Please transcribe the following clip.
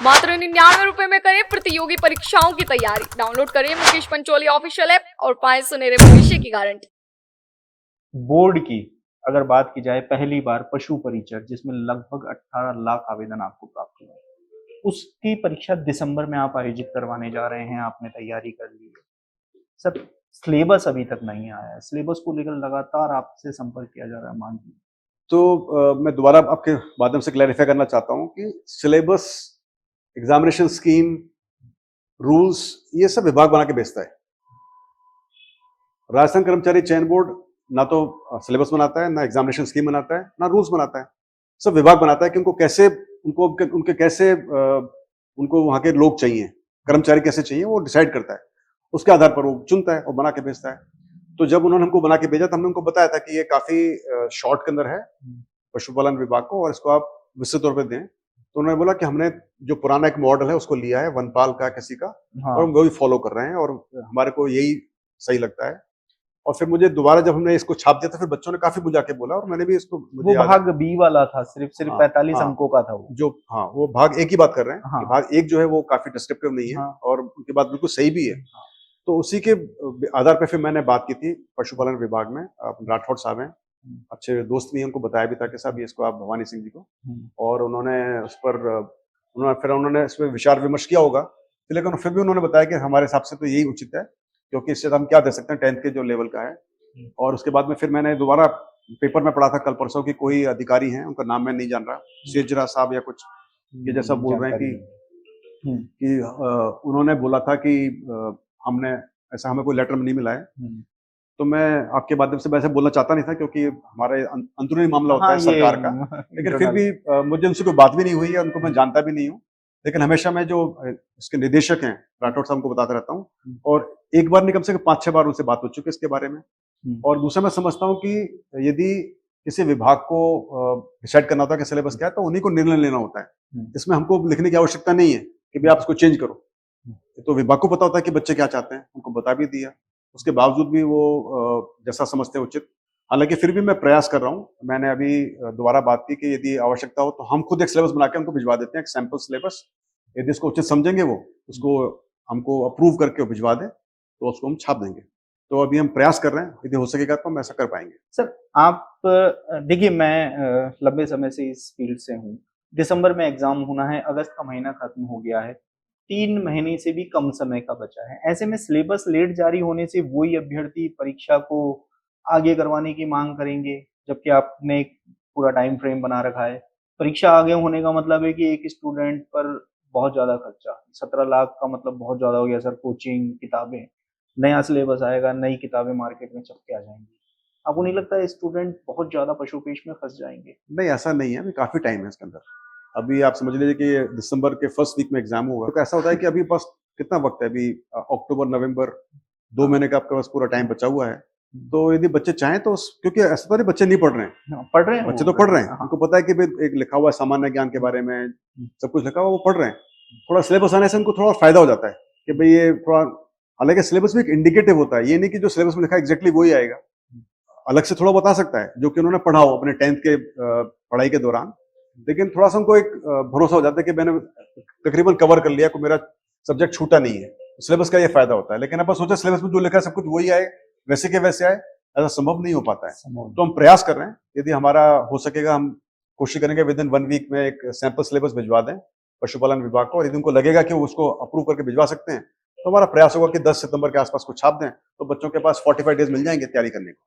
मात्र 99 रुपए में करें प्रतियोगी परीक्षाओं की तैयारी। डाउनलोड करें मुकेश पंचोली ऑफिशियल ऐप और पाएं सुनहरे भविष्य की गारंटी। बोर्ड की अगर बात की जाए, पहली बार पशु परिचर जिसमें लगभग 18 लाख आवेदन आपको प्राप्त हुए, उसकी परीक्षा दिसंबर में आप आयोजित करवाने जा रहे हैं। आपने तैयारी कर ली है सर, सिलेबस अभी तक नहीं आया है। सिलेबस को लेकर लगातार आपसे संपर्क किया जा रहा है, मान लीजिए। तो मैं दोबारा आपके माध्यम से क्लैरिफाई करना चाहता हूं कि सिलेबस, एग्जामिनेशन स्कीम, रूल्स, ये सब विभाग बना के भेजता है। राजस्थान कर्मचारी चयन बोर्ड ना तो सिलेबस बनाता है, ना एग्जामिनेशन स्कीम बनाता है, ना रूल्स बनाता है। सब विभाग बनाता है कि उनको कैसे, उनको वहां के लोग चाहिए, कर्मचारी कैसे चाहिए, वो डिसाइड करता है। उसके आधार पर वो चुनता है और बना के भेजता है। तो जब उन्होंने हमको बना के भेजा तो हमने उनको बताया था कि ये काफी शॉर्ट के अंदर है पशुपालन विभाग को, और इसको आप विस्तृत तौर पर दें। तो उन्होंने बोला कि हमने जो पुराना एक मॉडल है उसको लिया है, वनपाल का किसी का, और हम वही फॉलो कर रहे हैं और हमारे को यही सही लगता है। और फिर मुझे दोबारा जब हमने इसको छाप दिया तो फिर बच्चों ने काफी बुझा के बोला, और मैंने भी इसको, वो भाग बी वाला था, सिर्फ 45 अंकों का था वो। जो वो भाग एक की बात कर रहे हैं। कि भाग एक जो है वो काफी डिस्क्रिप्टिव नहीं है, और उनकी बात बिल्कुल सही भी है। तो उसी के आधार पर फिर मैंने बात की थी पशुपालन विभाग में। राठौड़ साहब हैं, अच्छे दोस्त भी, उनको बताया भी था कि साहब ये इसको आप भवानी सिंह जी को, और उन्होंने उस पर उन्होंने इस पर विचार विमर्श किया होगा, लेकिन फिर भी उन्होंने बताया कि हमारे हिसाब से तो यही उचित है, क्योंकि इससे हम क्या दे सकते हैं 10th के जो लेवल का है। और उसके बाद में फिर मैंने दोबारा पेपर में पढ़ा था कल परसों की, कोई अधिकारी हैं, उनका नाम मैं नहीं जान रहा, सेजरा साहब या कुछ ये जैसा बोल रहे हैं कि उन्होंने बोला था कि हमने ऐसा, हमें कोई लेटर में नहीं मिला है। तो मैं आपके माध्यम से वैसे बोलना चाहता नहीं था, क्योंकि हमारे अंदरूनी मामला होता है सरकार का, लेकिन फिर भी मुझे उनसे कोई बात भी नहीं हुई है, उनको मैं जानता भी नहीं हूँ। लेकिन हमेशा मैं जो इसके निदेशक हैं राठौड़ साहब को बताता रहता हूँ, और एक बार नहीं कम से कम 5-6 बार उनसे बात हो चुकी है इसके बारे में। और दूसरा मैं समझता हूँ कि यदि किसी विभाग को डिसाइड करना होता है कि सिलेबस क्या है, तो उन्हीं को निर्णय लेना होता है। इसमें हमको लिखने की आवश्यकता नहीं है कि भाई आप इसको चेंज करो। तो विभाग को पता होता है कि बच्चे क्या चाहते हैं, उनको बता भी दिया। उसके बावजूद भी वो जैसा समझते हैं उचित, हालांकि फिर भी मैं प्रयास कर रहा हूँ। मैंने अभी दोबारा बात की कि यदि आवश्यकता हो तो हम खुद एक सिलेबस बना के उनको भिजवा देते हैं, एक सैंपल सिलेबस। यदि इसको उचित समझेंगे वो, उसको हमको अप्रूव करके भिजवा दें, तो उसको हम छाप देंगे। तो अभी हम प्रयास कर रहे हैं, यदि हो सकेगा तो हम ऐसा कर पाएंगे। सर आप देखिए, मैं लंबे समय से इस फील्ड से हूँ। दिसंबर में एग्जाम होना है, अगस्त का महीना खत्म हो गया है, 3 महीने से भी कम समय का बचा है। ऐसे में सिलेबस लेट जारी होने से वही अभ्यर्थी परीक्षा को आगे करवाने की मांग करेंगे, जबकि आपने एक पूरा टाइम फ्रेम बना रखा है। परीक्षा आगे होने का मतलब है कि एक स्टूडेंट पर बहुत ज्यादा खर्चा, 17 लाख का मतलब बहुत ज्यादा हो गया सर। कोचिंग, किताबें, नया सिलेबस आएगा, नई किताबें मार्केट में चपके आ जाएंगी। आपको नहीं लगता है स्टूडेंट बहुत ज्यादा पशुपेश में फंस जाएंगे? नहीं, ऐसा नहीं है, अभी काफी टाइम है इसके अंदर। अभी आप समझ लीजिए कि दिसंबर के फर्स्ट वीक में एग्जाम होगा। तो ऐसा होता है कि अभी बस कितना वक्त है, अभी अक्टूबर नवंबर 2 महीने का आपके पास पूरा टाइम बचा हुआ है। तो यदि बच्चे चाहें तो, क्योंकि ऐसा तो नहीं बच्चे नहीं पढ़ रहे हैं, बच्चे तो पढ़ रहे हैं। उनको पता है कि भाई एक लिखा हुआ है सामान्य ज्ञान के बारे में, सब कुछ लिखा हुआ, वो पढ़ रहे हैं। थोड़ा सिलेबस आने से उनको थोड़ा फायदा हो जाता है कि भाई ये थोड़ा, हालांकि सिलेबस भी एक इंडिकेटिव होता है, ये नहीं कि जो सिलेबस में लिखा है एग्जैक्टली वही आएगा, अलग से थोड़ा बता सकता है जो कि उन्होंने पढ़ा हो अपने 10th के पढ़ाई के दौरान। लेकिन थोड़ा सा उनको एक भरोसा हो जाता है कि मैंने तकरीबन कवर कर लिया, कोई मेरा सब्जेक्ट छूटा नहीं है। सिलेबस का ये फायदा होता है। लेकिन अपन सोचा सिलेबस में जो लिखा है सब कुछ वही आए, वैसे के वैसे आए, ऐसा संभव नहीं हो पाता है। तो हम प्रयास कर रहे हैं, यदि हमारा हो सकेगा हम कोशिश करेंगे विद इन 1 वीक में एक सैंपल सिलेबस भिजवा दें पशुपालन विभाग को। और यदि उनको लगेगा कि वो उसको अप्रूव करके भिजवा सकते हैं, तो हमारा प्रयास होगा कि 10 सितंबर के आसपास को छाप दें, तो बच्चों के पास 45 डेज मिल जाएंगे तैयारी करने को।